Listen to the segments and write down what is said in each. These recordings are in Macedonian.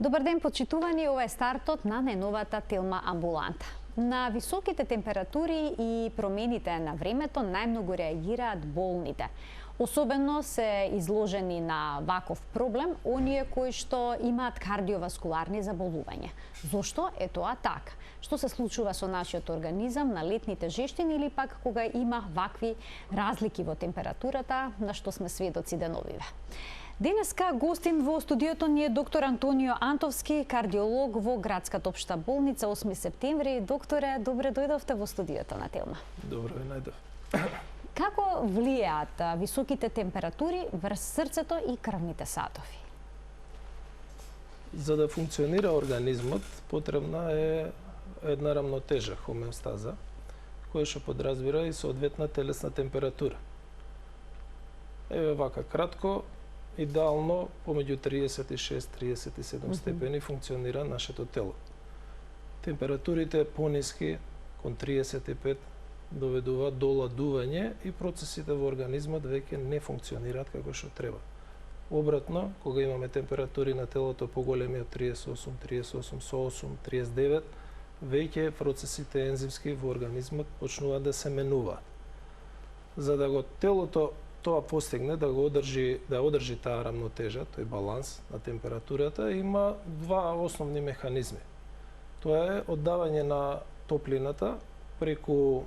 Добар ден, почитувани, ова е стартот на најновата Телма амбуланта. На високите температури и промените на времето најмногу реагираат болните. Особено се изложени на ваков проблем оние кои што имаат кардиоваскуларни заболувања. Зошто е тоа така? Што се случува со нашиот организам на летните жештини или пак кога има вакви разлики во температурата, на што сме сведоци деновиве? Денеска гостин во студиото ни е доктор Антонио Антовски, кардиолог во Градската општа болница 8 септември. Докторе, добре дојдовте во студиото на Телма. Добро ви најдов. Како влијаат високите температури врз срцето и крвните садови? За да функционира организмот, потребна е една рамнотежа, хомеостаза, која што подразбира и соодветна телесна температура. Еве вака кратко, идеално помеѓу 36-37 степени функционира нашето тело. Температурите пониски, кон 35, доведуваат до ладување и процесите во организмот веќе не функционираат како што треба. Обратно, кога имаме температури на телото поголеми од 38 со 39, веќе процесите ензимски во организмот почнуваат да се менуваат. За да го телото тоа постигне, да одржи таа рамнотежа, тој баланс на температурата, има два основни механизми. Тоа е оддавање на топлината преку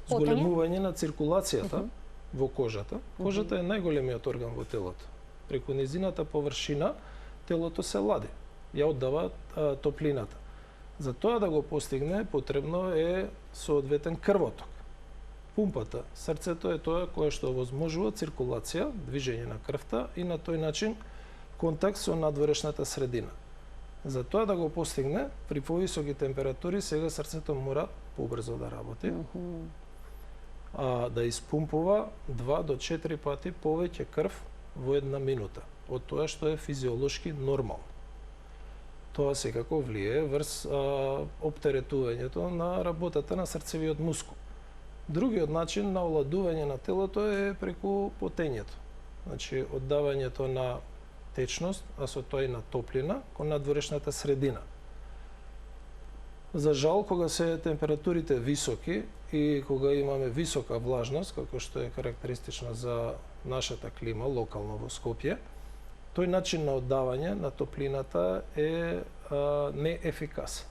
зголемување на циркулацијата во кожата. Кожата е најголемиот орган во телото. Преку незината површина телото се лади, ја оддава топлината. За тоа да го постигне, потребно е соодветен крвоток. Пумпата, срцето е тоа кое што овозможува циркулација, движење на крвта и на тој начин контакт со надворешната средина. За тоа да го постигне, при повисоки температури сега срцето мора побрзо да работи, да испумпува 2 до 4 пати повеќе крв во една минута, од тоа што е физиолошки нормално. Тоа секако влие врз оптеретувањето на работата на срцевиот мускул. Другиот начин на оладување на телото е преку потењето. Значи, оддавањето на течност, а со тоа и на топлина, кон надворешната средина. За жал, кога се температурите високи и кога имаме висока влажност, како што е карактеристична за нашата клима, локално во Скопје, тој начин на оддавање на топлината е неефикасен.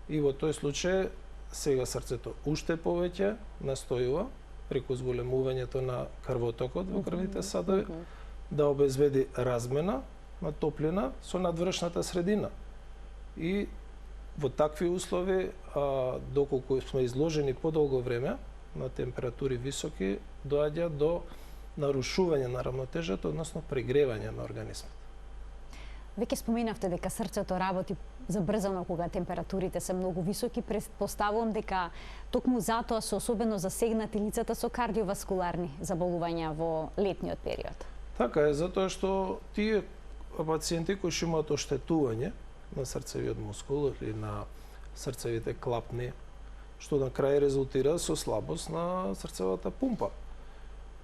И во тој случај, сега срцето уште повеќе настојува преку зголемувањето на крвотокот во крвните садови да обезбеди размена на топлина со надвршната средина. И во такви услови, доколку сме изложени подолго време на температури високи, доаѓа до нарушување на рамнотежата, односно прегревање на организмот. Веќе споменавте дека срцето работи забрзано кога температурите се многу високи. Претпоставувам дека токму затоа се особено засегнати лицата со кардиоваскуларни заболувања во летниот период. Така е, затоа што тие пациенти кои што имаат оштетување на срцевиот мускул или на срцевите клапни, што на крај резултира со слабост на срцевата пумпа,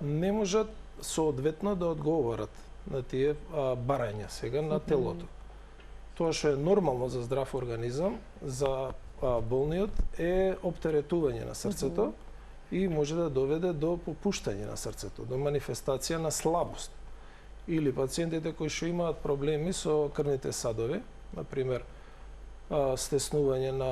не можат соодветно да одговорат на тие барања сега на телото. Тоа што е нормално за здрав организам, за болниот е оптеретување на срцето и може да доведе до попуштање на срцето, до манифестација на слабост. Или пациентите кои што имаат проблеми со крвните садови, например, стеснување на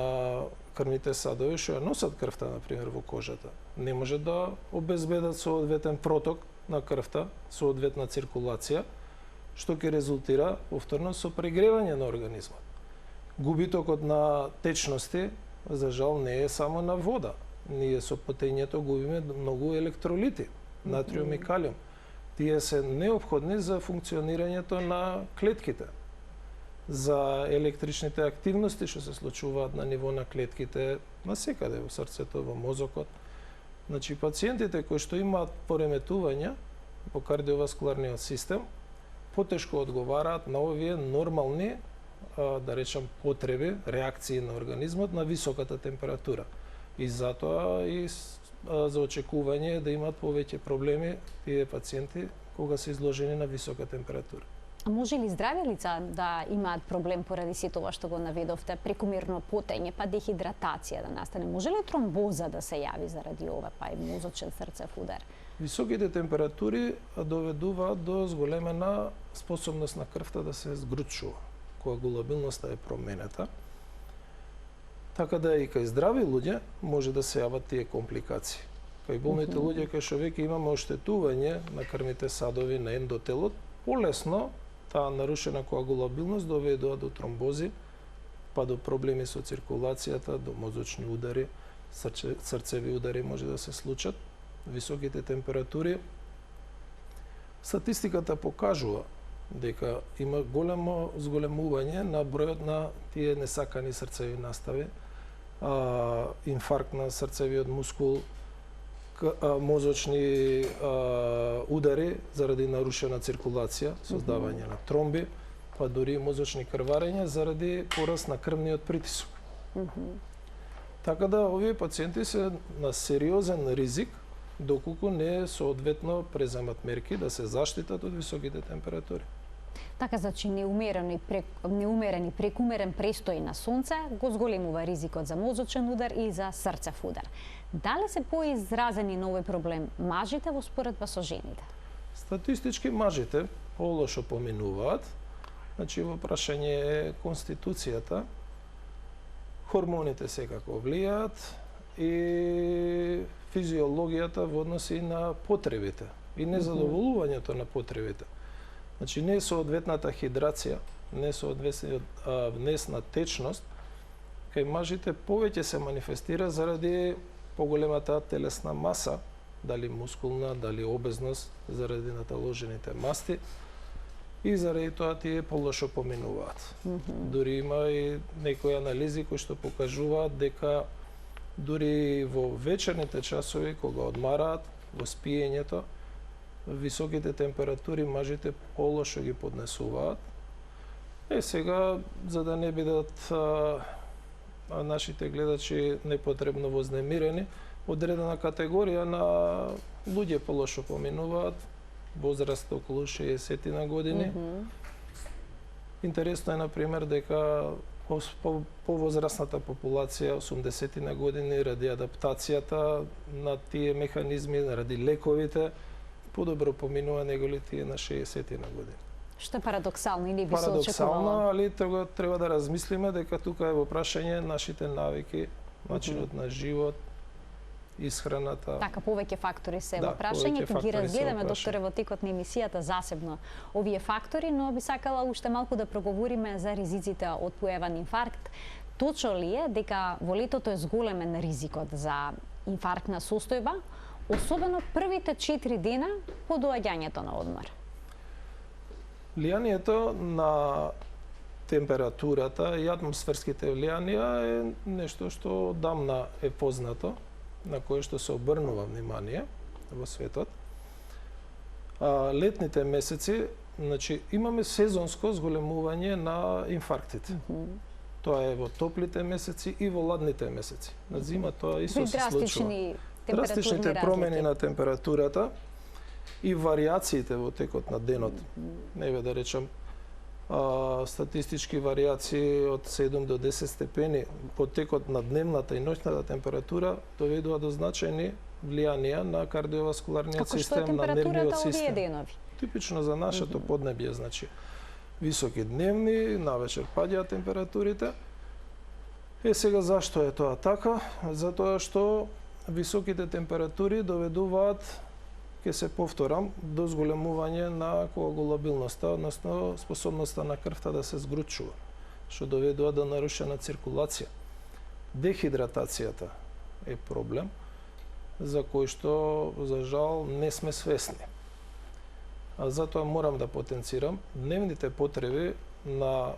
крвните садови што ја носат крвта, например, во кожата, не може да обезбедат соодветен проток на крвта, соодветна циркулација, што ќе резултира повторно со прегревање на организмот. Губитокот на течности, за жал, не е само на вода. Ние со потењето губиме многу електролити, натриум и калиум. Тие се неопходни за функционирањето на клетките, за електричните активности што се случуваат на ниво на клетките насекаде во срцето, во мозокот. Значи, пациентите кои што имаат пореметувања по кардиоваскуларниот систем, потешко одговараат на овие нормални, да речам, потреби, реакции на организмот на високата температура. И затоа и за очекување да имаат повеќе проблеми тие пациенти кога се изложени на висока температура. А може ли здрави лица да имаат проблем поради сето ова што го наведовте, прекумерно потење, па дехидратација да настане? Може ли тромбоза да се јави заради ова, па и мозочен срцев удар? Високите температури доведуваат до зголемена способност на крвта да се згручува. Коагулабилноста е променета. Така да и кај здрави луѓе може да се јават тие компликации. Кај болните луѓе кај што веќе имаме оштетување на крвните садови на ендотелот, полесно таа нарушена коагулабилност доведува до тромбози, па до проблеми со циркулацијата, до мозочни удари, срцеви удари може да се случат. Високите температури, статистиката покажува дека има големо зголемување на бројот на тие несакани срцеви настави, инфаркт на срцевиот мускул, мозочни удари заради нарушена циркулација, создавање на тромби, па дури мозочни крварења заради пораст на крвниот притисок. Така да овие пациенти се на сериозен ризик доколку не соодветно преземат мерки да се заштитат од високите температури. Така, значи неумерен и прекумерен престој на сонце го зголемува ризикот за мозочен удар и за срцев удар. Дали се поизразени на овој проблем мажите во споредба со жените? Статистички мажите полошо поминуваат. Значи во прашање е конституцијата, хормоните секако влијаат и физиологијата во односи на потребите и незадоволувањето на потребите. Значи не соодветната хидрација, не соодветниот внесна течност, кај мажите повеќе се манифестира заради поголемата телесна маса, дали мускулна, дали обезност, заради наталожените масти, и заради тоа тие полошо поминуваат. Дури има и некои анализи кои што покажуваат дека дури во вечерните часови, кога одмараат, во спиењето, високите температури мажите полошо ги поднесуваат. Сега, за да не бидат нашите гледачи непотребно вознемирени, одредена категорија на луѓе полошо поминуваат, возраст околу 60 на години. Интересно е, например, дека повозрастната популација, 80 на години, ради адаптацијата на тие механизми, ради лековите, подобро поминува неголи тие на 60 на години. Што е парадоксално или би се очекувало? Парадоксално, али треба да размислиме дека тука е во прашање нашите навики, начинот на живот, исхраната. Така, повеќе фактори се во прашање, ќе ги разгледаме, докторе, во текот на емисијата засебно овие фактори, но би сакала уште малку да проговориме за ризиците од појавен инфаркт. Точно ли е дека во летото е зголемен ризикот за инфарктна состојба, особено првите 4 дена по доаѓањето на одмор? Влијанието на температурата и атмосферските влијанија е нешто што одамна е познато, на кое што се обрнува внимание во светот. Летните месеци, значи, имаме сезонско зголемување на инфарктите. Тоа е во топлите месеци и во ладните месеци. На зима тоа исто се случува. Драстичните промени на температурата и вариациите во текот на денот. Еве да речам, статистички вариации од 7 до 10 степени по текот на дневната и ноќната температура доведува до значајни влијанија на кардиоваскуларниот систем, на нервниот систем. Типично за нашето поднебје, значи високи дневни, навечер паѓаат температурите. Сега зашто е тоа така? Затоа што високите температури доведуваат, ќе се повторам, до зголемување на коагулабилноста, односно способноста на крвта да се згручува, што доведува до нарушена циркулација. Дехидратацијата е проблем за кој што, за жал, не сме свесни. Затоа морам да потенцирам, дневните потреби на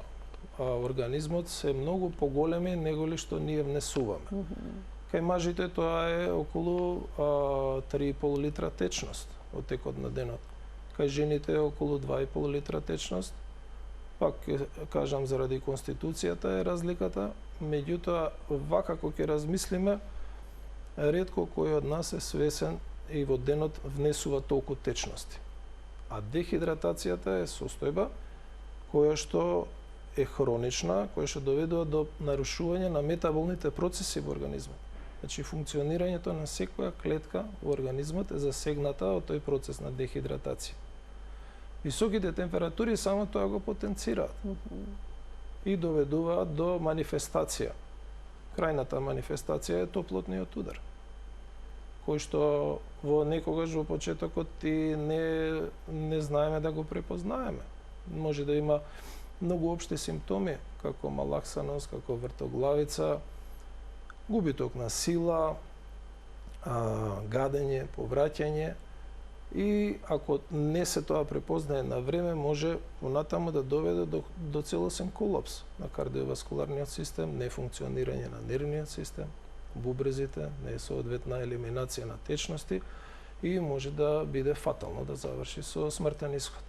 организмот се многу поголеми неголи што ние внесуваме. Кај мажите тоа е околу 3,5 литра течност од текот на денот. Кај жените е околу 2,5 литра течност. Пак кажам, заради конституцијата е разликата, меѓутоа вака кога ќе размислиме, ретко кој од нас е свесен и во денот внесува толку течности. А дехидратацијата е состојба која што е хронична, која што доведува до нарушување на метаболните процеси во организмот. Значи, функционирањето на секоја клетка во организмот е засегната од тој процес на дехидратација. Високите температури само тоа го потенцираат и доведуваат до манифестација. Крајната манифестација е топлотниот удар, кој што во некогаш во почетокот и не знаеме да го препознаеме. Може да има многу општи симптоми, како малаксаност, како вртоглавица, губиток на сила, гадење, повраќање, и ако не се тоа препознае на време, може понатаму да доведе до целосен колапс на кардиоваскуларниот систем, нефункционирање на нервниот систем, бубрезите, несоодветна елиминација на течности и може да биде фатално, да заврши со смртен исход.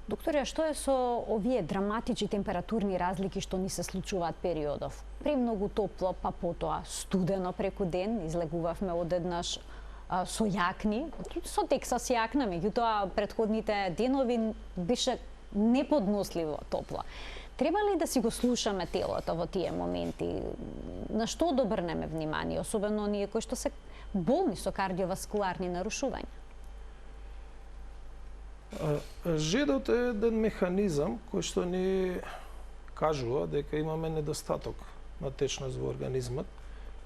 Докторе, што е со овие драматични температурни разлики што ни се случуваат периодов? Премногу топло, па потоа студено преку ден, излегувавме одеднаш со јакни, со Тексас јакна, меѓутоа претходните денови беше неподносливо топло. Треба ли да си го слушаме телото во тие моменти? На што да обрнеме внимание, особено ние кои што се болни со кардиоваскуларни нарушувања? Жедот е еден механизам кој што ни кажува дека имаме недостаток на течност во организмот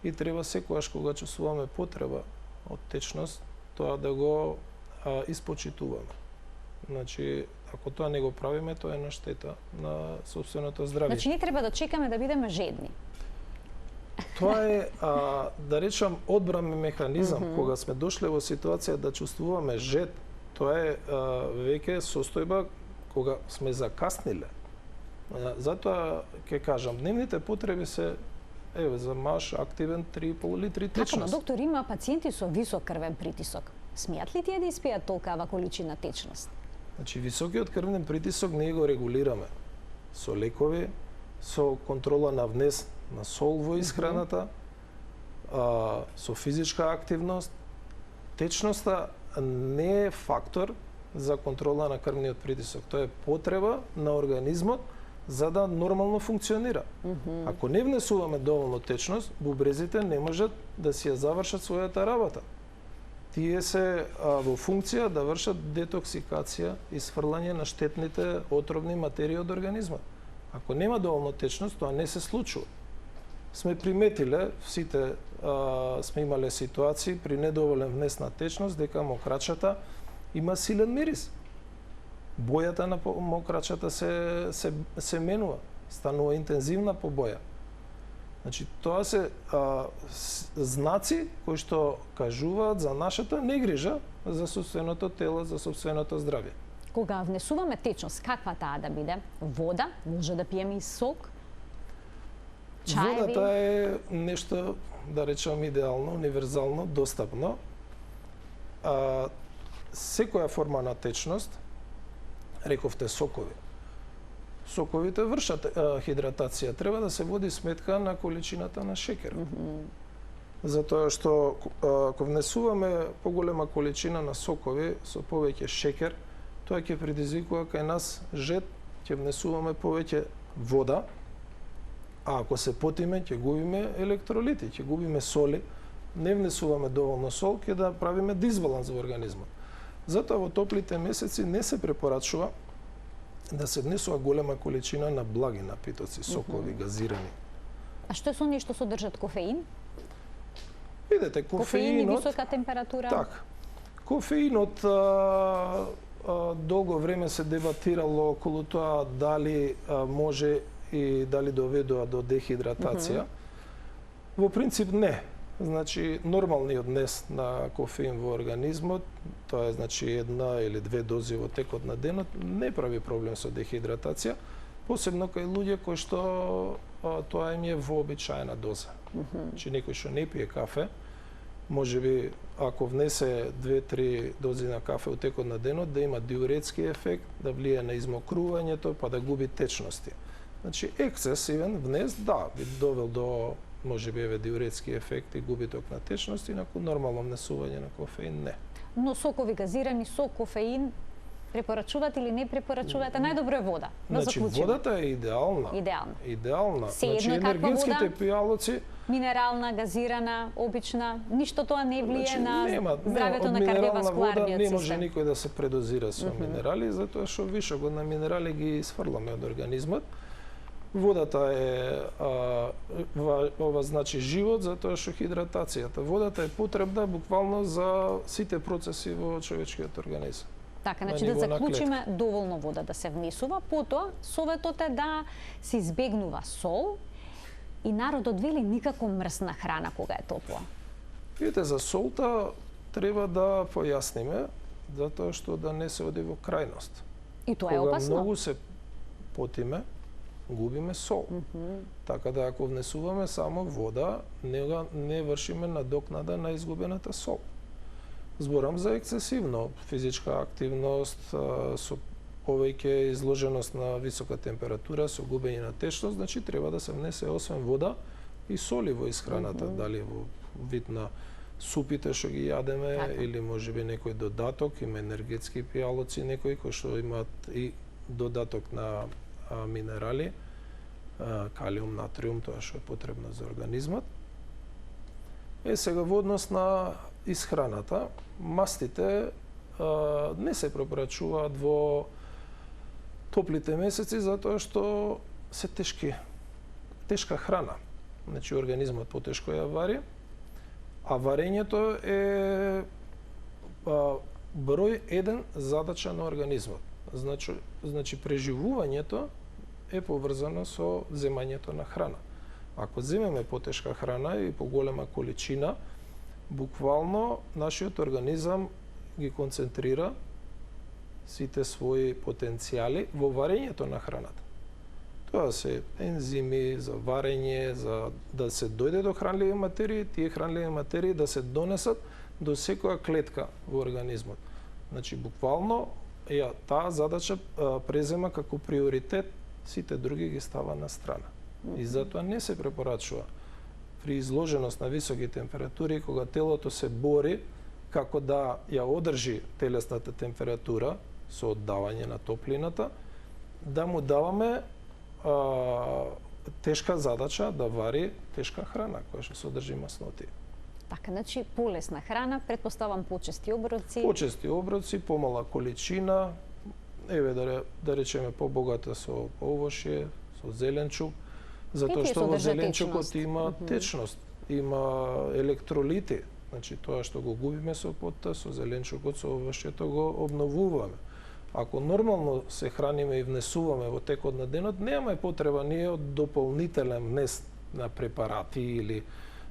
и треба секогаш кога чувствуваме потреба од течност, тоа да го испочитуваме. Значи, ако тоа не го правиме, тоа е на штета на собственото здравје. Значи, не треба да чекаме да бидеме жедни. Тоа е, да речам, одбранен механизам. Кога сме дошле во ситуација да чувствуваме жед, тоа е веќе состојба кога сме закасниле. Затоа ќе кажам, дневните потреби се за маж активен 3,5 литри течност. Така, доктор, има пациенти со висок крвен притисок. Смеат ли тие да испијат толкава количина течност? Значи, високиот крвен притисок ние го регулираме со лекови, со контрола на внес на сол во исхраната, со физичка активност. Течноста не е фактор за контрола на крвниот притисок. Тоа е потреба на организмот за да нормално функционира. Ако не внесуваме доволно течност, бубрезите не можат да си ја завршат својата работа. Тие се во функција да вршат детоксикација и сфрлање на штетните отровни материи од организмот. Ако нема доволно течност, тоа не се случува. Сме приметиле, сите сме имале ситуации при недоволен внес на течност, дека мокрачата има силен мирис. Бојата на мокрачата се менува, станува интензивна по боја. Значи, тоа се знаци кои што кажуваат за нашата негрижа за собственото тело, за собственото здравје. Кога внесуваме течност, каква таа да биде? Вода? Може да пиеме и сок? Чаеви? Водата е нешто, да речам, идеално, универзално, достапно. Секоја форма на течност, рековте сокови. Соковите вршат хидратација. Треба да се води сметка на количината на шекер. Затоа што ако внесуваме поголема количина на сокови со повеќе шекер, тоа ќе предизвикува кај нас жед, ќе внесуваме повеќе вода, а ако се потиме, ќе губиме електролити, ќе губиме соли, не внесуваме доволно сол, ќе да правиме дисбаланс во организмот. Затоа во топлите месеци не се препорачува да се внесува голема количина на благи напитоци, сокови, газирани. А што е со оние што содржат кофеин? Видете, Кофеин и висока температура? Так. Кофеинот долго време се дебатирало околу тоа дали може и дали доведува до дехидратација. Во принцип не. Значи, нормалниот внес на кофеин во организмот, тоа е значи 1 или 2 дози во текот на денот, не прави проблем со дехидратација, посебно кај луѓе кои што тоа им е вообичаена доза. Значи, некој што не пие кафе, можеби ако внесе 2-3 дози на кафе во текот на денот, да има диуретски ефект, да влие на измокрувањето, па да губи течности. Значи, ексцесивен внес, да, би довел до можеби диуретски ефект и губиток на течност, инаку нормално внесување на кофеин не. Но сокови газирани со кофеин Препорачувате или не препорачувате? Најдобро е вода. Да Значи, заклучиме. водата е идеална. Идеална. Идеална. Се Значи, едно каква енергетските вода? пијалоци Минерална, газирана, обична, ништо тоа не влие на здравјето од на минерална вода кардиоваскуларниот не може систем. никој да се предозира со минерали, затоа што вишокот на минерали ги сврламе од организмот. Водата е ова значи живот, затоа што хидратацијата. Водата е потребна буквално за сите процеси во човечкиот организам. Така, на значи да ниво на заклучиме доволно вода да се внесува, потоа советот е да се избегнува сол и народот вели никако мрсна храна кога е топла. Видите, за солта треба да појасниме, затоа што да не се оди во крајност. И тоа е Кога опасно. многу се потиме, губиме сол. Така да ако внесуваме само вода, не вршиме надокнада на изгубената сол. Зборам за ексцесивно физичка активност, со повеќе изложеност на висока температура, со губење на течност, значи треба да се внесе освен вода и соли во исхраната, дали во вид на супите што ги јадеме, Така. или можеби некој додаток, има енергетски пијалоци некои кои што имаат и додаток на минерали, калиум, натриум, тоа што е потребно за организмот. Сега во однос на исхраната, мастите не се препорачуваат во топлите месеци затоа што се тешка храна. Значи организмот потешко ја вари, а варењето е број 1 задача на организмот. Значи преживувањето е поврзано со земањето на храна. Ако земеме потешка храна и поголема количина, буквално нашиот организам ги концентрира сите своји потенцијали во варењето на храната. Тоа се ензими за варење, за да се дојде до хранливи материи, тие хранливи материи да се донесат до секоја клетка во организмот. Значи, буквално, таа задача презема како приоритет, сите други ги става на страна. И затоа не се препорачува при изложеност на високи температури, кога телото се бори како да ја одржи телесната температура со оддавање на топлината, да му даваме тешка задача да вари тешка храна која што содржи масноти. Така, значи полесна храна, претпоставам почести оброци. Почести оброци, помала количина, да речеме побогата со овошје, со зеленчук, затоа што во зеленчукот има течност, има електролити. Значи тоа што го губиме со потта, со зеленчукот, со овошјето го обновуваме. Ако нормално се храниме и внесуваме во текот на денот, немаме потреба ние од дополнителен внес на препарати или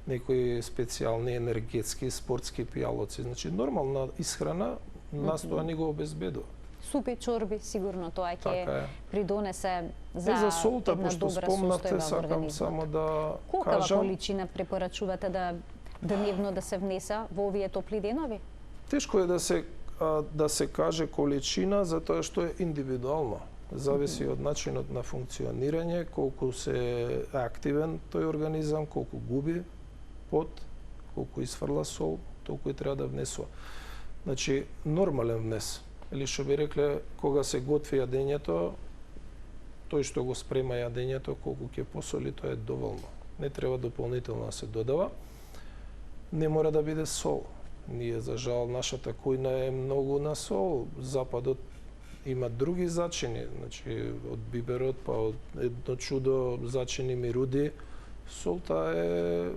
некои специјални енергетски, спортски пијалоци. Значи нормална исхрана нас тоа ни го обезбедува. Супи, чорби, сигурно тоа ќе придонесе за солта, една пошто добра спомнавте, состојба во сакам организмот. само да Колкава кажам. количина препорачувате да дневно да се внеса во овие топли денови? Тешко е да се каже количина, затоа што е индивидуално. Зависи од начинот на функционирање, колку се активен тој организам, колку губи пот, колку изфрла сол, толку и треба да внесува. Значи, нормален внес. Или што би рекле, кога се готви јадењето, тој што го спрема јадењето, колку ќе посоли, тоа е доволно. Не треба дополнително да се додава. Не мора да биде сол. Ние, за жал, нашата кујна е многу на сол. Западот има други зачини, значи од биберот, па од едно чудо зачини мируди. Солта е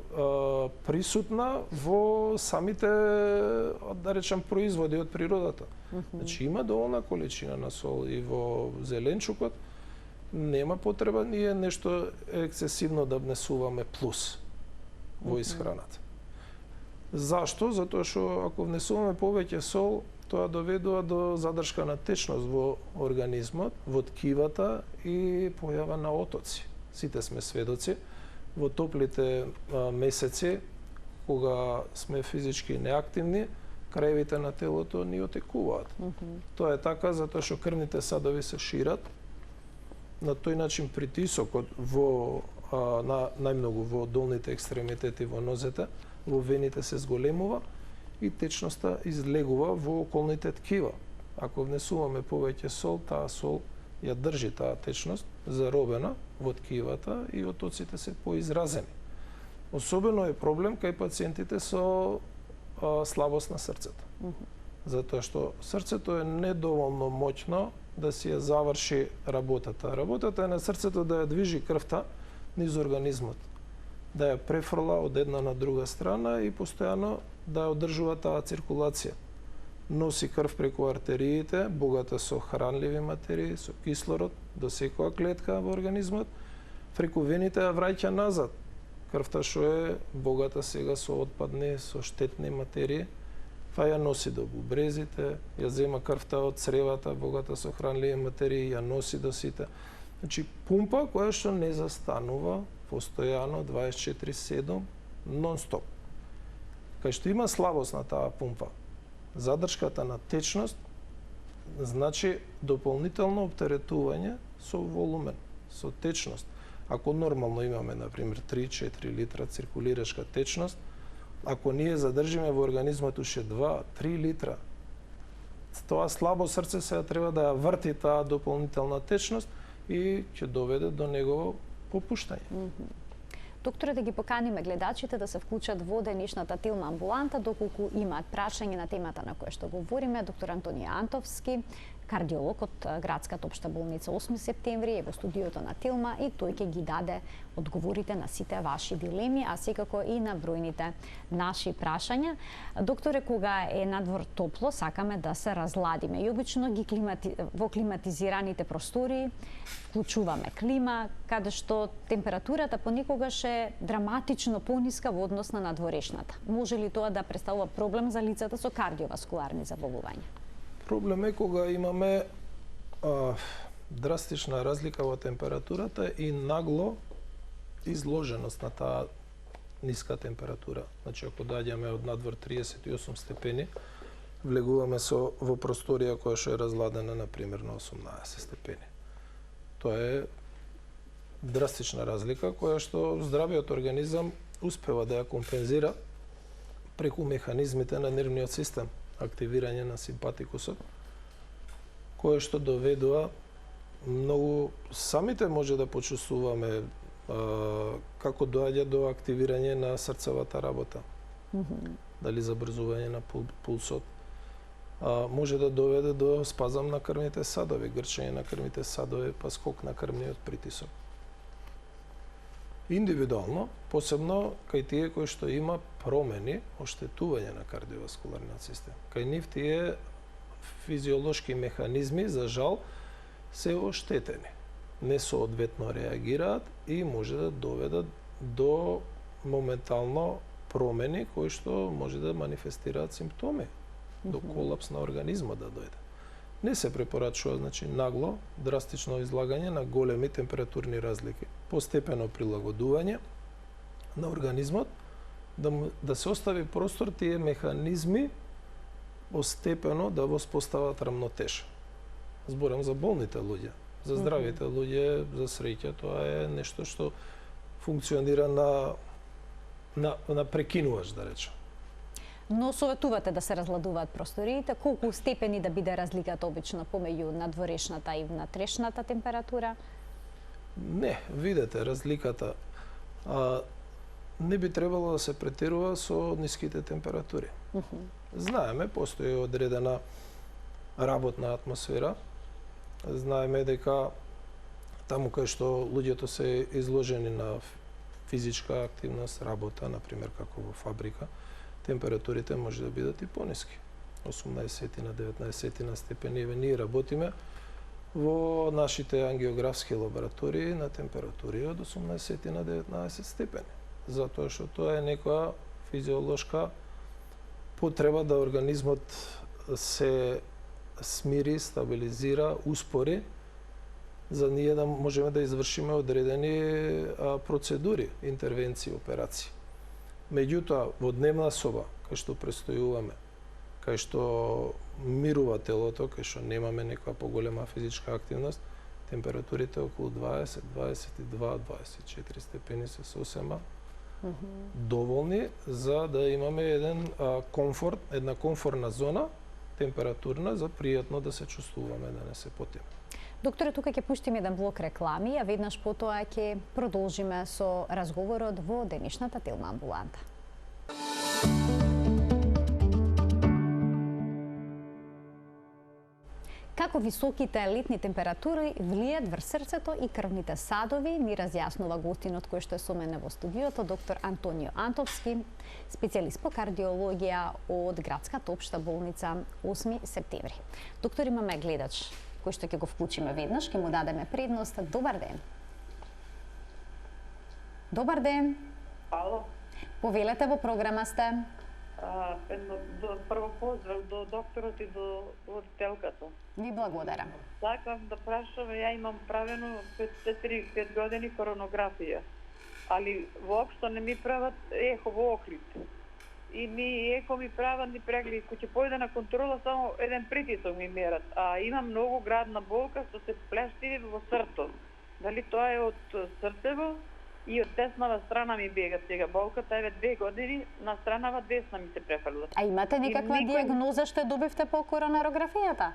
присутна во самите, да речем, производи од природата. Значи има доволна количина на сол и во зеленчукот. Нема потреба ние нешто ексцесивно да внесуваме плюс во исхраната. Зашто? Затоа што ако внесуваме повеќе сол, тоа доведува до задршка на течност во организмот, во ткивата и појава на отоци. Сите сме сведоци. Во топлите месеци, кога сме физички неактивни, краевите на телото ни отекуваат. Тоа е така затоа што крвните садови се шират. На тој начин притисокот најмногу во долните екстремитети во нозете, во вените се зголемува и течноста излегува во околните ткива. Ако внесуваме повеќе сол, таа сол ја држи таа течност заробена во ткивата и отоците се поизразени. Особено е проблем кај пациентите со слабост на срцето. Затоа што срцето е недоволно моќно да си ја заврши работата. Работата е на срцето да ја движи крвта низ организмот, да ја префрла од една на друга страна и постојано да ја одржува таа циркулација. Носи крв преку артериите, богата со хранливи материи, со кислород до секоја клетка во организмот, преку вените ја враќа назад крвта што е богата сега со отпадни, со штетни материи, па ја носи до бубрезите, ја зема крвта од цревата, богата со хранливи материи, ја носи до сите. Значи, пумпа која што не застанува постојано 24/7, нон-стоп. Кај што има слабост на таа пумпа, задршката на течност значи дополнително оптеретување со волумен, со течност. Ако нормално имаме, например, 3-4 литра циркулирашка течност, ако ние задржиме во организмот уште 2-3 литра, тоа слабо срце сега треба да ја врти таа дополнителна течност и ќе доведе до негово попуштање. Докторе, да ги поканиме гледачите да се вклучат во денешната Тилма амбуланта, доколку имаат прашање на темата на која што говориме. Доктор Антонија Антовски, кардиолог од Градската општа болница 8 септември, е во студиото на Тилма и тој ќе ги даде одговорите на сите ваши дилеми, а секако и на бројните наши прашања. Докторе, кога е надвор топло, сакаме да се разладиме и обично ги во климатизираните простори вклучуваме клима, каде што температурата понекогаш е драматично пониска во однос на надворешната. Може ли тоа да представува проблем за лицата со кардиоваскуларни заболувања? Проблем е кога имаме драстична разлика во температурата и нагло изложеност на таа ниска температура. Значи, ако доаѓаме од надвор 38 степени, влегуваме во просторија која што е разладена, например, на 18 степени. Тоа е драстична разлика која што здравиот организам успева да ја компензира преку механизмите на нервниот систем, активирање на симпатикусот, кое што доведува многу, самите може да почувствуваме како доаѓа до активирање на срцевата работа. Дали забрзување на пулсот, може да доведе до спазам на крвните садови, грчење на крвните садови, па скок на крвниот притисок. Индивидуално, посебно кај тие кои што има промени, оштетување на кардиоваскуларниот систем. Кај нив тие физиолошки механизми, за жал, се оштетени. Несоодветно реагираат и може да доведат до моментално промени кои што може да манифестираат симптоми, до колапс на организмот да дојде. Не се препорачува, значи, нагло, драстично излагање на големи температурни разлики. Постепено прилагодување на организмот, да се остави простор тие механизми постепено да воспостават рамнотеж. Зборам за болните луѓе. За здравите луѓе, за среќа, тоа е нешто што функционира на прекинуваш, да речем. Но советувате да се разладуваат просториите, колку степени да биде разликата обично помеѓу надворешната и внатрешната температура? Не, видете разликата. Не би требало да се претерува со ниските температури. Знаеме, постои одредена работна атмосфера. Знаеме дека таму кај што луѓето се изложени на физичка активност, работа, например како во фабрика, температурите може да бидат и пониски. 18 на 19 на степени. Ние работиме во нашите ангиографски лаборатории на температури од 18 на 19 степени. Затоа што тоа е некоја физиолошка потреба да организмот се смири, стабилизира, успори, за ние да можеме да извршиме одредени процедури, интервенции, операции. Меѓутоа, во дневна соба, кај што престојуваме, кај што мирува телото, кај што немаме некоја поголема физичка активност, температурите околу 20, 22, 24 степени се сосема доволни за да имаме еден комфорт, една комфортна зона температурна за пријатно да се чувствуваме, да не се потиме. Докторе, тука ќе пуштиме еден блок реклами, а веднаш потоа ќе продолжиме со разговорот во денешната Телма амбуланта. Како високите летни температури влијат врз срцето и крвните садови, ни разјаснува гостинот кој што е со мене во студиото, доктор Антонио Антовски, специјалист по кардиологија од Градската општа болница 8 септември. Доктор, имаме гледач кој што ќе го вклучиме веднаш, ќе му дадеме предност. Добар ден. Добар ден. Ало. Повелете, во програма сте. Прво поздрав до докторот и до водителката. Ви благодарам. Сакам да прашам, ја имам правено 4-5 години коронографија, али воопшто не ми прават ехо во Охрид. И ми еко ми прават ни преглед, кој ќе појде на контрола само еден притисок ми мерат, а имам многу градна болка што се плештиви во срцето. Дали тоа е од срцево? И од деснава страна ми бега сега болката, еве 2 години, на странава десна ми се префрла. А имате некаква диагноза што добивте по коронарографијата?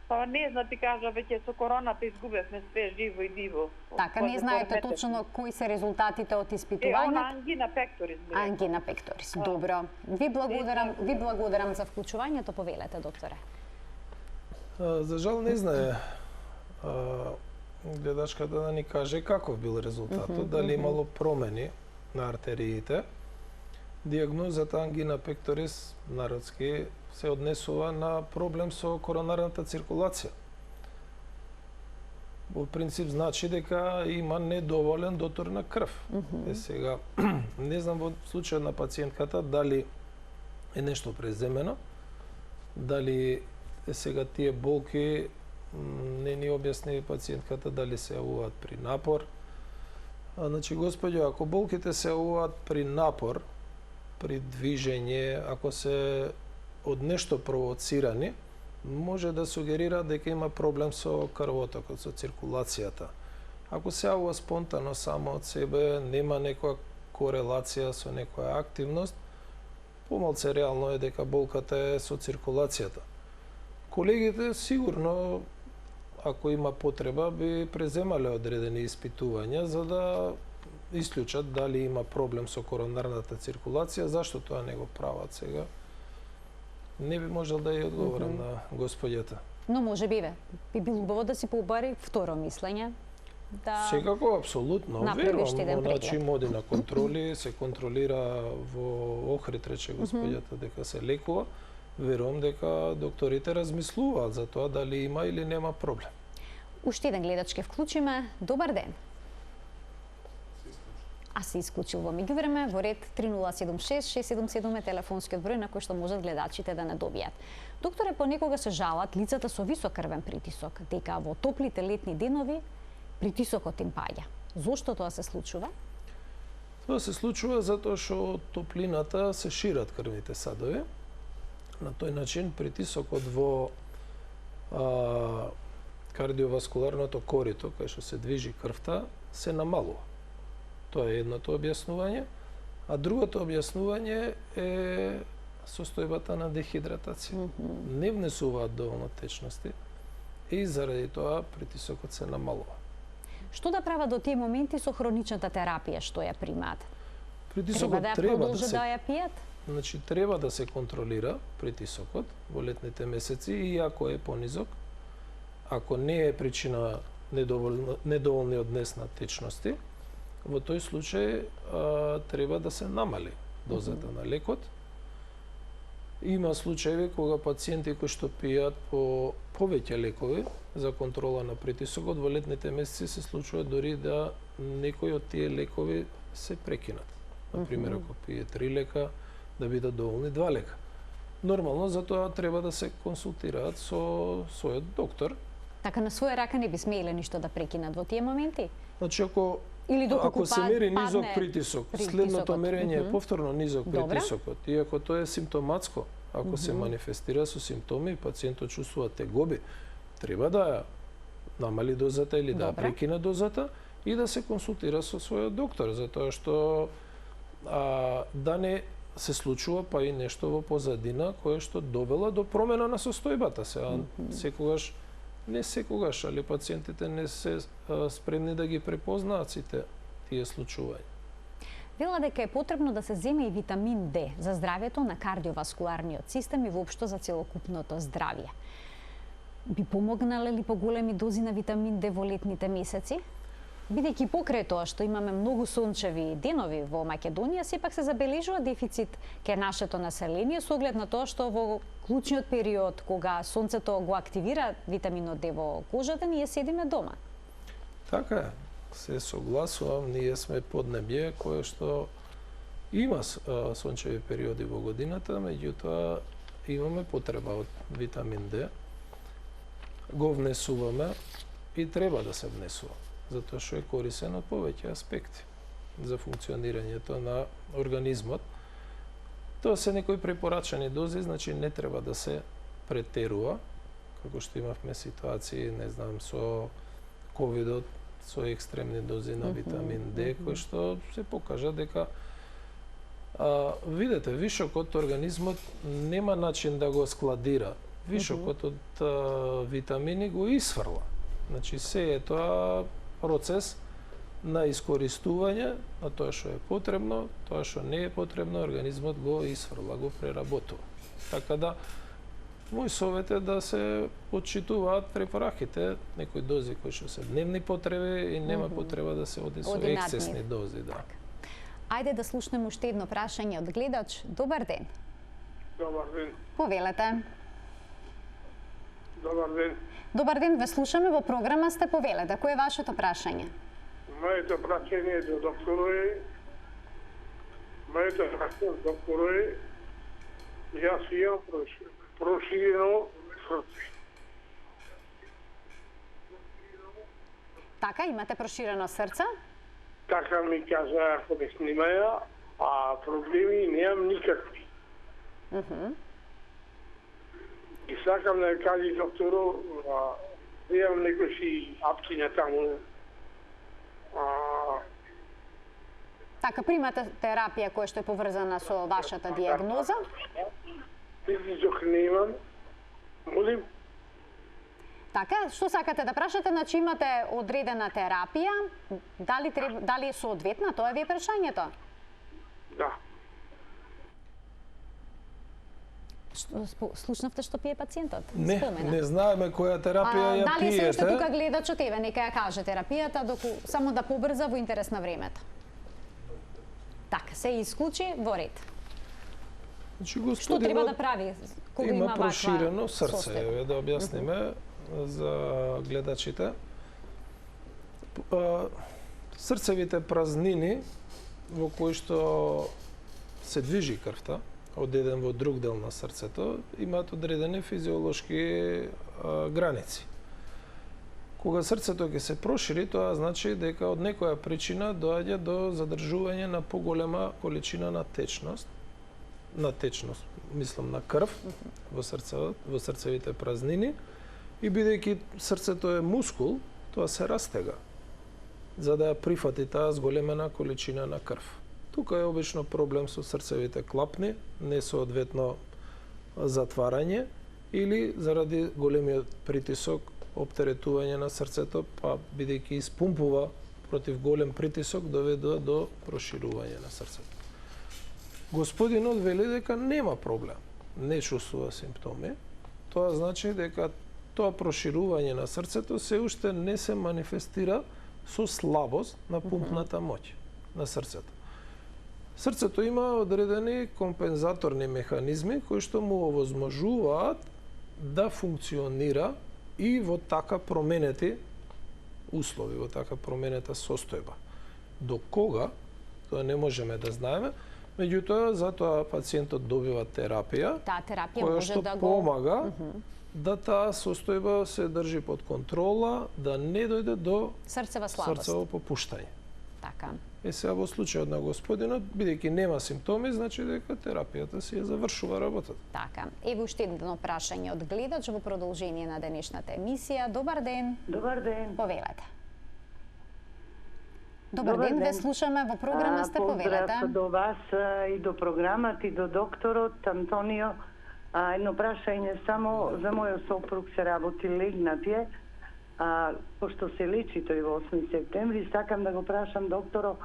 Па не знам ти кажа, веќе со короната изгубевме све живо и диво. Така, не знаете точно кои се резултатите од испитувањето? Она ангина пекторис. Ангина пекторис, добро. Ви благодарам за вклучувањето, повелете, докторе. За жал не знае гледачката да ни каже каков бил резултатот, дали имало промени на артериите. Диагнозата ангина пекторис народски се однесува на проблем со коронарната циркулација. Во принцип значи дека има недоволен дотор на крв. Сега, не знам во случајот на пациентката дали е нешто преземено, дали сега тие болки не ни објасни пациентката дали се јавуваат при напор. Значи, господјо, ако болките се јавуваат при напор, при движење, ако се од нешто провоцирани, може да сугерира дека има проблем со крвотокот, со циркулацијата. Ако се јавува спонтано само од себе, нема некоја корелација со некоја активност, помалце реално е дека болката е со циркулацијата. Колегите сигурно, ако има потреба, би преземале одредени испитувања за да исклучат дали има проблем со коронарната циркулација. Зашто тоа не го прават сега? Не би можел да ја одговорам на господјата. Но може би било убаво да си поубари второ мислење. Да... Секако, апсолутно. Направиш еден преглед. Значи, моди на контроли, се контролира во Охрид, рече господјата, дека се лекува. Верувам дека докторите размислуваат за тоа дали има или нема проблем. Уште еден гледач ке вклучиме. Добар ден. А се исклучил во меѓувреме во ред 3076-677 е телефонскиот број на кој што можат гледачите да не добијат. Докторе, понекога се жалат лицата со висок крвен притисок, дека во топлите летни денови притисокот им паѓа. Зошто тоа се случува? Тоа се случува затоа што топлината се шират крвните садови. На тој начин притисокот во кардиоваскуларното корито, кај што се движи крвта, се намалува. Тоа е едното објаснување. А другото објаснување е состојбата на дехидратација. Не внесуваат доволно течности и заради тоа притисокот се намалува. Што да прават до тие моменти со хроничната терапија што ја примаат? Притисокот треба да ја пијат? Значи, треба да се контролира притисокот во летните месеци и ако е понизок, ако не е причина недоволни однес на течности, во тој случај треба да се намали дозата на лекот. Има случаи кога пациенти кои што пијат по повеќе лекови за контрола на притисокот, во летните месеци се случува дори да некои од тие лекови се прекинат. Например, ако пие 3 лека, да бидат доволни 2 лека. Нормално, затоа треба да се консултираат со својот доктор. Така на своја рака не би смееле ништо да прекинат во тие моменти? Значи, ако се мери низок притисок, следното мерење е повторно низок притисокот, и ако тоа е симптоматско, ако се манифестира со симптоми, пациентот чувствува тегоби, треба да ја намали дозата или да прекине дозата и да се консултира со својот доктор, затоа што да не се случува па и нешто во позадина кое што довела до промена на состојбата. Секогаш, не секогаш, али пациентите не се спремни да ги препознаат сите тие случувања. Вела дека е потребно да се земе и витамин Д за здравјето на кардиоваскуларниот систем и воопшто за целокупното здравје. Би помогнале ли поголеми дози на витамин Д во летните месеци? Бидејќи покрај тоа што имаме многу сончеви денови во Македонија, сепак се забележува дефицит кај нашето население со оглед на тоа што во клучниот период кога сонцето го активира витаминот Д во кожата, ние седиме дома. Така е. Се согласувам, ние сме поднебје кое што има сончеви периоди во годината, меѓутоа имаме потреба од витамин Д. Го внесуваме и треба да се внесува, затоа што е корисен од повеќе аспекти за функционирањето на организмот. Тоа се некои препорачани дози, значи не треба да се претерува, како што имавме ситуации, не знам, со ковидот, со екстремни дози на витамин Д, кои што се покажа дека видете, вишокот организмот нема начин да го складира. Вишокот од витамини го исфрла. Значи се е тоа процес на искористување на тоа што е потребно, тоа што не е потребно, организмот го исфрла, го преработува. Така да мој совет е да се отчитуваат препораките, некои дози кои што се дневни потреби и нема потреба да се оди со ексцесни дози. Да. Ајде да слушнеме уште едно прашање од гледач. Добар ден. Добар ден. Повелете. Добар ден. Добар ден, ве слушаме, во програма сте, повелете. Кој е вашето прашање? Моето прашање е до докторот. Моето прашање до докторот. Јас имам проширено срце. Така, имате проширено срце? Така ми кажа ако ме снимаја, а проблеми немам никакви. И сакам да кажи доктору, да имам некои си апчиња таму. Така, примате терапија која што е поврзана со вашата диагноза? Притисок немам. Молим? Така, што сакате да прашате? Значи имате одредена терапија, дали е соодветна, тоа ви е прашањето? Да. Слушнавте што пие пациентот? Не, Спомена. не знаеме која терапија ја дали се уште пиете. тука гледачот, еве, нека ја каже терапијата, само да побрза во интерес на времето. Така, се исклучи во ред. Значи, Што треба да прави кога има ваква проширено срце, состојба? еве да објасниме за гледачите. Срцевите празнини во кои што се движи крвта од еден во друг дел на срцето имаат одредени физиолошки граници. Кога срцето ќе се прошири, тоа значи дека од некоја причина доаѓа до задржување на поголема количина на течност, мислам на крв во срцевите празнини, и бидејќи срцето е мускул, тоа се растега за да ја прифати таа зголемена количина на крв. Тука е обично проблем со срцевите клапни, несоодветно затварање или заради големиот притисок, оптеретување на срцето, па бидејќи испумпува против голем притисок, доведува до проширување на срцето. Господинот вели дека нема проблем, не чувствува симптоми. Тоа значи дека тоа проширување на срцето се уште не се манифестира со слабост на пумпната моќ на срцето. Срцето има одредени компензаторни механизми кои што му овозможуваат да функционира и во така променети услови, во така променета состојба. До кога, тоа не можеме да знаеме, меѓутоа затоа пациентот добива терапија, Таа терапија која може што да го помага да таа состојба се држи под контрола, да не дојде до срцева слабост. срцево попуштање. Така. Сега во случајот на господинот, бидејќи нема симптоми, значи дека терапијата си ја завршува работата. Така. Еве уште едно прашање од гледач во продолжение на денешната емисија. Добар ден. Добар ден. Повелете. Добар ден, ве слушаме во програма, сте повелете. Поздрав до вас и до програмат и до докторот Антонио. Едно прашање само за мојот сопруг се работи легнатие. Пошто се лечи тој во 8 септември, сакам да го прашам докторо,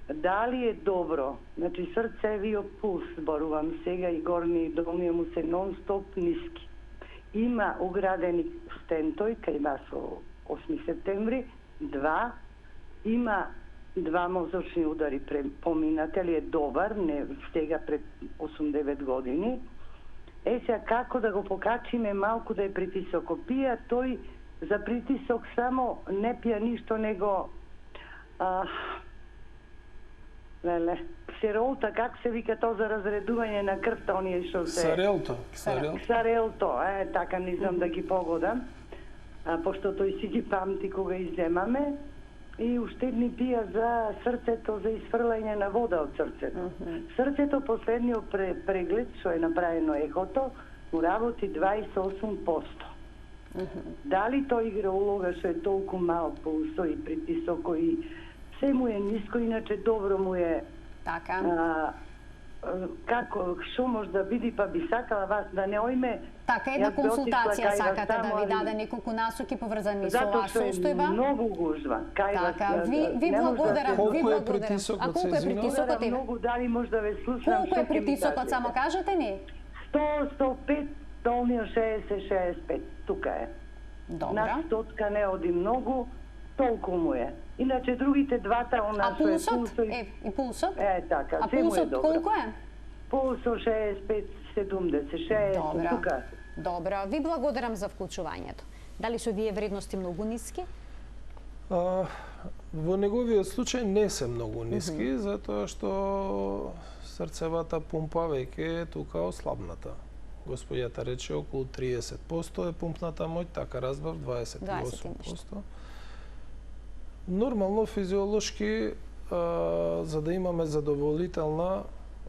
дали е добро, значи срцевиот пулс, зборувам сега, и горни и долни му се нон-стоп ниски. Има уградени стентој кај вас во 8 септември, 2, има 2 мозочни удари поминати, али е добар, не сега пред 8-9 години. Сега како да го покачиме малку да е притисокот? Пија тој за притисок само не пија ништо, него серолта, как се вика то за разредување на крвта, оние што се... Сарелто, така не знам да ги погодам, пошто тој си ги памти кога изземаме, и уште ни пија за срцето, за изфрлање на вода од срцето. Срцето, последниот преглед, што е направено ехото, му работи 28%. Дали тој игра улога што е толку мал пулсо и притисоко и се му е ниско, иначе добро му е... Така. Како, што може да биде, па би сакала вас да не ојме... Така, една консултација сакате да ви даде неколку насоки поврзани со оваа состојба? Затоа што е многу гужва. Така, ви благодарам. Колку е притисокот? А колку е притисокот? Многу, дали може да ве слушам? Колку е притисокот, само кажете ни? 100, 105, долниот 60, 65. Тука е. Добра. Над стотка не оди многу, толку му е. Иначе другите двата у нас е пулсот? И пулсот? Така, а пулсот колку е? Пулсот 65, 70, 60, тука. Добра, ви благодарам за вклучувањето. Дали се овие вредности многу ниски? Во неговиот случај не се многу ниски, затоа што срцевата пумпа веќе е тука ослабната. Господјата рече околу 30% е пумпната моќ, така разбав 28%. Нормално, физиолошки, за да имаме задоволителна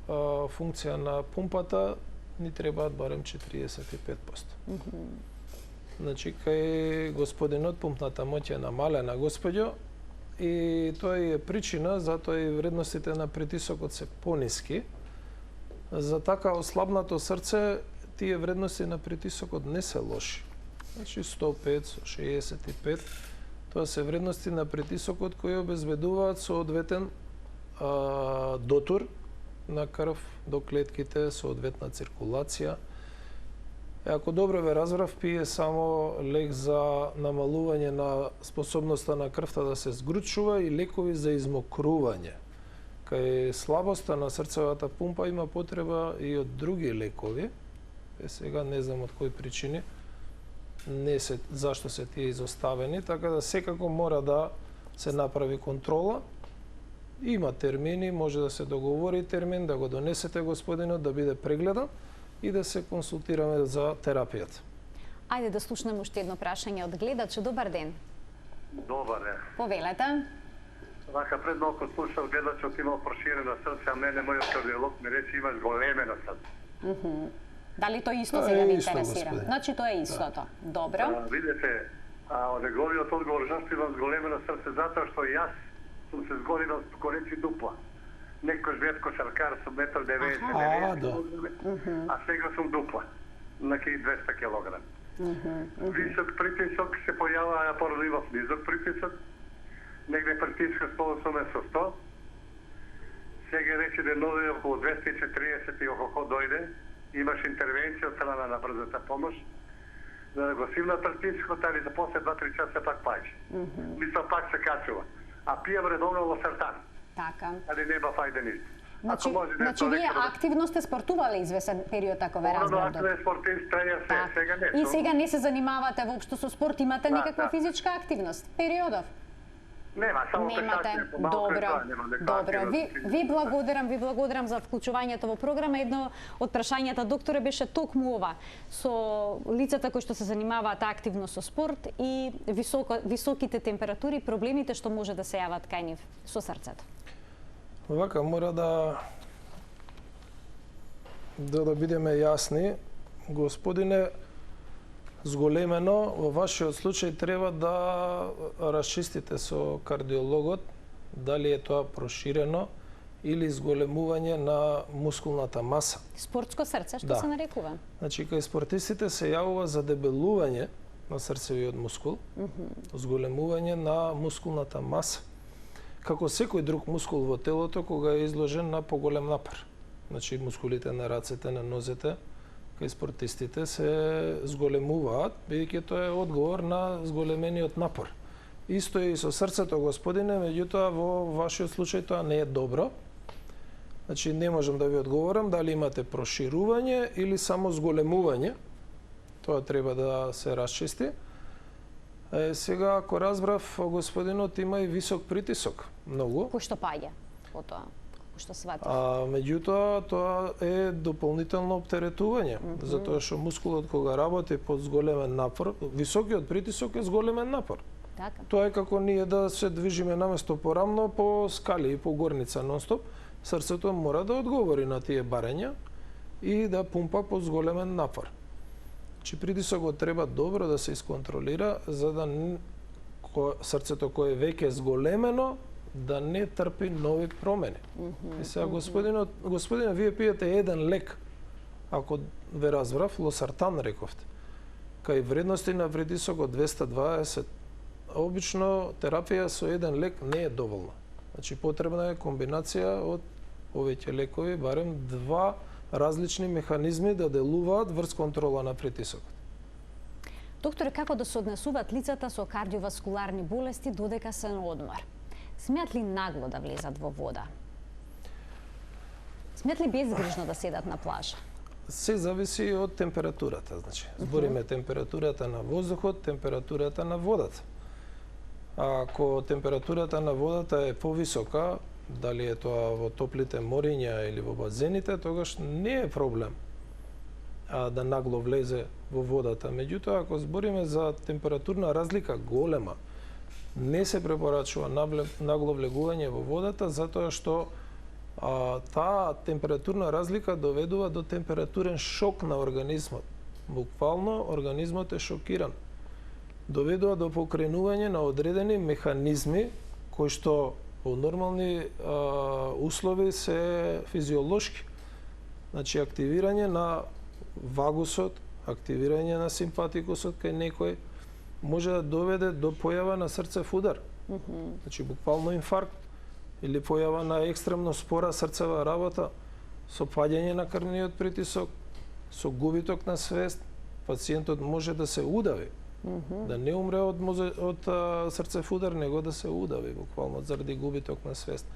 функција на пумпата, ни требаат барем 45%. Значи, кај господинот пумпната моќ е намалена, господјо, и тоа е причина, затоа и вредностите на притисокот се пониски. За така ослабнато срце, тие вредности на притисокот не се лоши. Значи 105 со 65, тоа се вредности на притисокот кои обезбедуваат соодветен дотур на крв до клетките, соодветна циркулација. Ако добро ве разбрав, пие само лек за намалување на способноста на крвта да се згручува и лекови за измокрување. Кај слабоста на срцевата пумпа има потреба и од други лекови. Сега не знам од кои причини, зашто се тие изоставени, така да секако мора да се направи контрола. Има термини, може да се договори термин, да го донесете господинот, да биде прегледан и да се консултираме за терапијата. Ајде да слушнеме уште едно прашање од гледач. Добар ден. Добар ден. Повелете. Вака пред малку слушав гледачот имал проширено срце, а мене мојот кардиолог ми рече имаш големено срце. Дали тоа исто сега ви интересира? Значи тоа е истото. Добро. Видете, од неговиот одговор зашто имам зголемено срце, затоа што јас сум се зголемил коречи дупла. Некој вет кошаркар сум 1,90 м, а сега сум дупла, на 200 кг. Висок притисок се појавува, ја породив низок притисок, негде притисок сполосуваме со 100, сега рече денови околу 240 и околу дојде, имаш интервенција од страна на брзата помош, да го симна притискот, али за после 2-3 часа пак паѓа. Мисля пак се качува. А пијам редовно лосартан. Така. Али нема фајде ништо. Значи вие активно сте спортувале извесен период, ако ве разбрав. Активен спортист, тренер се, сега не. И сега не се занимавате воопшто со спорт, имате некаква физичка активност? Периодов? Нема, само немате. Добро. Ви благодарам за вклучувањето во програма. Едно од прашањата докторе беше токму ова, со лицата кои што се занимаваат активно со спорт и високите температури, проблемите што може да се јават кај нив со срцето. Вака мора да бидеме јасни, господине, зголемено, во вашиот случај треба да расчистите со кардиологот, дали е тоа проширено или зголемување на мускулната маса. Спортско срце, што Да. се нарекува? Значи, кај спортистите се јавува задебелување на срцевиот мускул, зголемување на мускулната маса. Како секој друг мускул во телото кога е изложен на поголем напор. Значи, мускулите на рацете, на нозете, кај спортистите се зголемуваат, бидејќи тоа е одговор на зголемениот напор. Исто е и со срцето, господине, меѓутоа во вашиот случај тоа не е добро. Значи, не можам да ви одговорам дали имате проширување или само зголемување. Тоа треба да се расчисти. Сега, ако разбрав, господинот има и висок притисок, многу. Кој што паѓа по тоа? Кој што сватив? Меѓутоа, тоа е дополнително оптеретување, затоа што мускулот кога работи под зголемен напор, високиот притисок е зголемен напор. Така. Тоа е како ние да се движиме наместо порамно по скали и по горница нонстоп. Срцето мора да одговори на тие барања и да пумпа под зголемен напор. Значи, притисокот треба добро да се исконтролира, за да срцето кое е веќе зголемено, да не трпи нови промени. И сега, господине, вие пиете еден лек, ако ве разбрав, лосартан рековте, кај вредности на притисок од 220, обично терапија со еден лек не е доволна. Значи, потребна е комбинација од повеќе лекови, барем два различни механизми да делуваат врз контрола на притисокот. Докторе, како да се однесуваат лицата со кардиоваскуларни болести додека се на одмор? Смеат ли нагло да влезат во вода? Смеат ли безгрижно да седат на плажа? Се зависи од температурата, значи. Збориме температурата на воздухот, температурата на водата. Ако температурата на водата е повисока, дали е тоа во топлите мориња или во базените, тогаш не е проблем да нагло влезе во водата. Меѓутоа, ако збориме за температурна разлика голема, не се препорачува нагло влегување во водата, затоа што таа температурна разлика доведува до температурен шок на организмот. Буквално, организмот е шокиран. Доведува до покренување на одредени механизми кои што во нормални услови се физиолошки. Значи, активирање на вагусот, активирање на симпатикусот кај некој може да доведе до појава на срцев удар. Значи, буквално инфаркт или појава на екстремно спора срцева работа, со паѓање на крвниот притисок, со губиток на свест, пациентот може да се удави. Да не умре од срцев удар, него да се удави, буквално, заради губиток на свест.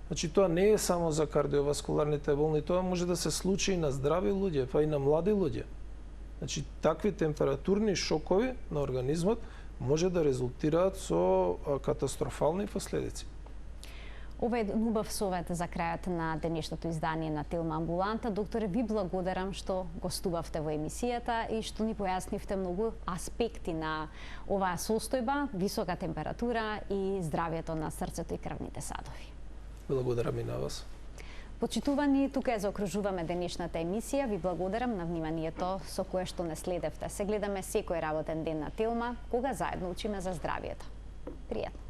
Значи, тоа не е само за кардиоваскуларните болни, тоа може да се случи и на здрави луѓе, па и на млади луѓе. Значи, такви температурни шокови на организмот може да резултираат со катастрофални последици. Ова е убав совет за крајот на денешното издание на Телма Амбуланта. Докторе, ви благодарам што гостувавте во емисијата и што ни појаснивте многу аспекти на оваа состојба, висока температура и здравјето на срцето и крвните садови. Благодарам и на вас. Почитувани, тука ја заокружуваме денешната емисија. Ви благодарам на вниманието со кое што не следевте. Се гледаме секој работен ден на Телма, кога заедно учиме за здравјето. Пријатно.